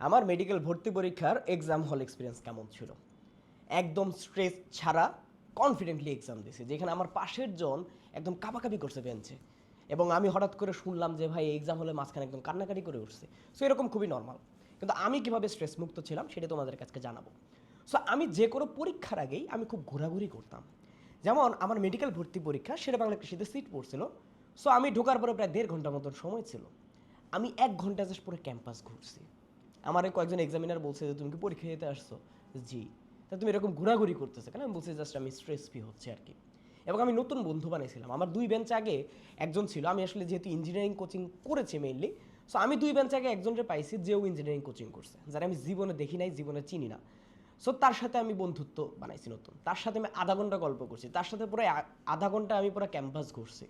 আমার মেডিকেল ভর্তি পরীক্ষার এক্সাম হল এক্সপিরিয়েন্স কেমন ছিল? একদম স্ট্রেস ছাড়া কনফিডেন্টলি এক্সাম দিয়েছি, যেখানে আমার পাশের জন একদম কাঁপাকাঁপি করছে বেঞ্চে, এবং আমি হঠাৎ করে শুনলাম যে ভাই এক্সাম হলে মাঝখানে একদম কান্নাকাটি করে উঠছে। সো এরকম খুবই নর্মাল, কিন্তু আমি কীভাবে স্ট্রেস মুক্ত ছিলাম সেটা তোমাদের কাছে জানাবো। সো আমি যে কোনো পরীক্ষার আগেই আমি খুব ঘোরাঘুরি করতাম। যেমন আমার মেডিকেল ভর্তি পরীক্ষা সেটা বাংলা কৃষিতে সিট পড়ছিল। সো আমি ঢোকার পরে প্রায় 1.5 ঘন্টার মতন সময় ছিল। আমি 1 ঘন্টা জাস্ট পুরো ক্যাম্পাস ঘুরছি। আমার কয়েকজন এক্সামিনার বলছে যে তুমি কি পরীক্ষা দিতে আসছো? জি। তা তুমি এরকম ঘোরাঘুরি করতেছো কেন? আমি বলছি জাস্ট আমি স্ট্রেস ফ্রি হচ্ছে আর কি। এবং আমি নতুন বন্ধু বানিয়েছিলাম। আমার 2 বেঞ্চ আগে একজন ছিল। আমি আসলে যেহেতু ইঞ্জিনিয়ারিং কোচিং করেছি মেইনলি, সো আমি 2 বেঞ্চ আগে একজনকে পাইছি যেও ইঞ্জিনিয়ারিং কোচিং করছে, যারা আমি জীবনে দেখি নাই, জীবনে চিনি না। সো তার সাথে আমি বন্ধুত্ব বানাইছি নতুন। তার সাথে আমি আধা ঘন্টা গল্প করছি, তার সাথে পুরো আধা ঘন্টা আমি পুরো ক্যাম্পাস ঘুরছি।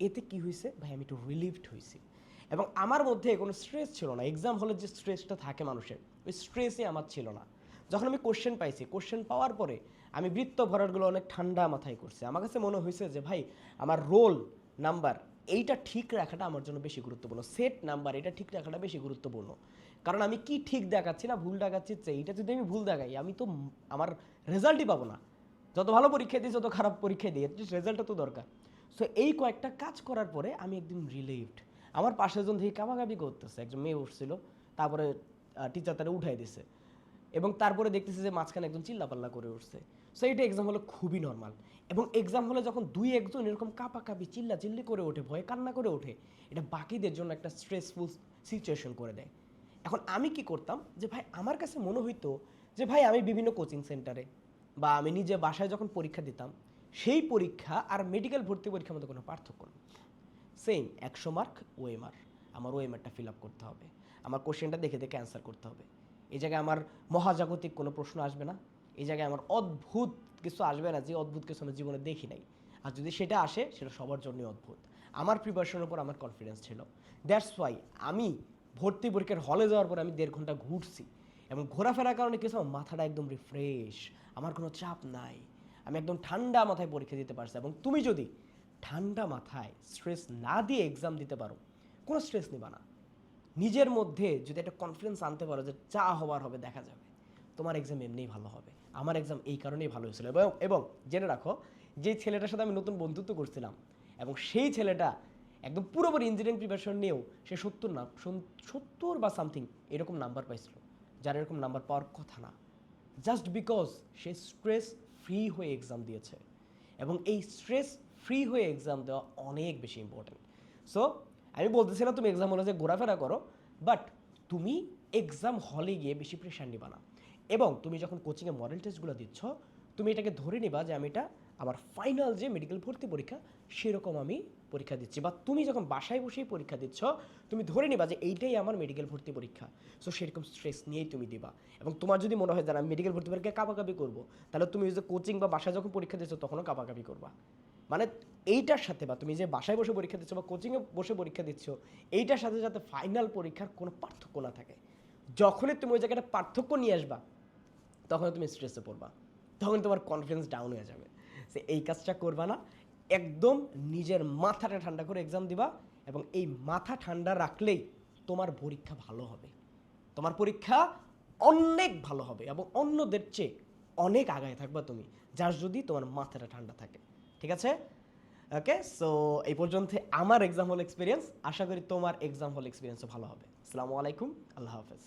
এতে কি হয়েছে ভাই, আমি একটু রিলিভড হয়েছি। এবং আমার মধ্যে কোনো স্ট্রেস ছিল না। এক্সাম হলে যে স্ট্রেসটা থাকে মানুষের, ওই স্ট্রেসই আমার ছিল না। যখন আমি কোশ্চেন পাইছি, কোশ্চেন পাওয়ার পরে আমি বৃত্ত ভরাটগুলো অনেক ঠান্ডা মাথায় করছি। আমার কাছে মনে হয়েছে যে ভাই আমার রোল নাম্বার এইটা ঠিক রাখাটা আমার জন্য বেশি গুরুত্বপূর্ণ, সেট নাম্বার এটা ঠিক রাখাটা বেশি গুরুত্বপূর্ণ। কারণ আমি কি ঠিক দেখাচ্ছি না ভুল দেখাচ্ছি, এইটা যদি আমি ভুল দেখাই আমি তো আমার রেজাল্টই পাবো না। যত ভালো পরীক্ষা দিই, যত খারাপ পরীক্ষা দিই, অ্যাটলিস্ট রেজাল্টটা তো দরকার। সো এই কয়েকটা কাজ করার পরে আমি একদম রিলিভড। আমার পাশের জন থেকে কাবাকাবি করতেছে, একজন মেয়ে উঠছিল, তারপরে টিচার তারা উঠাই দিছে, এবং তারপরে দেখতেছে যে মাঝখানে একজন চিল্লাপাল্লা করে উঠছে। সো এটা এক্সাম হলে খুবই নর্মাল। এবং এক্সাম হলে যখন 2-1 জন এরকম কাঁপাকাঁপি চিল্লাচিল্লি করে ওঠে, ভয়ে কান্না করে ওঠে, এটা বাকিদের জন্য একটা স্ট্রেসফুল সিচুয়েশন করে দেয়। এখন আমি কি করতাম যে ভাই আমার কাছে মনে হইতো যে ভাই আমি বিভিন্ন কোচিং সেন্টারে বা আমি নিজে বাসায় যখন পরীক্ষা দিতাম, সেই পরীক্ষা আর মেডিকেল ভর্তি পরীক্ষার মধ্যে কোনো পার্থক্য নেই। সেম 100 মার্ক ওএমআর, আমার ওএমআরটা ফিল আপ করতে হবে, আমার কোশ্চেনটা দেখে দেখে অ্যান্সার করতে হবে। এই জায়গায় আমার মহাজাগতিক কোনো প্রশ্ন আসবে না, এই জায়গায় আমার অদ্ভুত কিছু আসবে না, যে অদ্ভুত কিছু আমি জীবনে দেখি নাই। আর যদি সেটা আসে সেটা সবার জন্যই অদ্ভুত। আমার প্রিপারেশনের উপর আমার কনফিডেন্স ছিল। দ্যাটস ওয়াই আমি ভর্তি পরীক্ষার হলে যাওয়ার পর আমি 1.5 ঘন্টা ঘুরছি, এবং ঘোরাফেরার কারণে কিছু আমার মাথাটা একদম রিফ্রেশ, আমার কোনো চাপ নাই, আমি একদম ঠান্ডা মাথায় পরীক্ষা দিতে পারছি। এবং তুমি যদি ঠান্ডা মাথায় স্ট্রেস না দিয়ে এক্সাম দিতে পারো, কোনো স্ট্রেস নিবা না, নিজের মধ্যে যদি একটা কনফিডেন্স আনতে পারো যে যা হবার হবে দেখা যাবে, তোমার এক্সাম এমনিই ভালো হবে। আমার এক্সাম এই কারণেই ভালো হয়েছিল। এবং জেনে রাখো, যে ছেলেটার সাথে আমি নতুন বন্ধুত্ব করছিলাম, এবং সেই ছেলেটা একদম পুরোপুরি ইঞ্জিনিয়ারিং প্রিপারেশন নিয়েও সে 70 বা সামথিং এরকম নাম্বার পাইছিল, যার এরকম নাম্বার পাওয়ার কথা না, just because say stress free হয়ে এক্সাম দিয়েছে। এবং এই স্ট্রেস ফ্রি হয়ে এক্সাম দেওয়া অনেক বেশি ইম্পর্টেন্ট। সো আমি বলতেছিলাম তুমি এক্সাম হলে যে ঘোরাফেরা করো, বাট তুমি এক্সাম হলে গিয়ে বেশি প্রেশার নিবা না। এবং তুমি যখন কোচিংয়ে মডেল টেস্টগুলো দিচ্ছ, তুমি এটাকে ধরে নিবা যে আমি এটা আমার ফাইনাল যে মেডিকেল ভর্তি পরীক্ষা সেরকম আমি পরীক্ষা দিচ্ছি। বা তুমি যখন বাসায় বসেই পরীক্ষা দিচ্ছ, তুমি ধরে নিবা যে এইটাই আমার মেডিকেল ভর্তি পরীক্ষা। সো সেরকম স্ট্রেস নিয়েই তুমি দিবা। এবং তোমার যদি মনে হয় যে আমি মেডিকেল ভর্তি পরীক্ষায় কাঁপাকাঁপি করবো, তাহলে তুমি যে কোচিং বা বাসায় যখন পরীক্ষা দিচ্ছ তখনও কাঁপাকাঁপি করবা। মানে এইটার সাথে, বা তুমি যে বাসায় বসে পরীক্ষা দিচ্ছ বা কোচিংয়ে বসে পরীক্ষা দিচ্ছ, এইটার সাথে যাতে ফাইনাল পরীক্ষার কোনো পার্থক্য না থাকে। যখনই তুমি ওই জায়গাটা পার্থক্য নিয়ে আসবা, তখন তুমি স্ট্রেসে পড়বা, তখন তোমার কনফিডেন্স ডাউন হয়ে যাবে। সে এই কাজটা করবা না। একদম নিজের মাথাটা ঠান্ডা করে এক্সাম দিবা, এবং এই মাথা ঠান্ডা রাখলেই তোমার পরীক্ষা ভালো হবে। তোমার পরীক্ষা অনেক ভালো হবে, এবং অন্যদের চেয়ে অনেক আগায় থাকবা তুমি, যার যদি তোমার মাথাটা ঠান্ডা থাকে। ঠিক আছে? ওকে, সো এই পর্যন্ত আমার এক্সাম হল এক্সপিরিয়েন্স। আশা করি তোমার এক্সাম হল এক্সপিরিয়েন্সও ভালো হবে। আসসালামু আলাইকুম, আল্লাহ হাফেজ।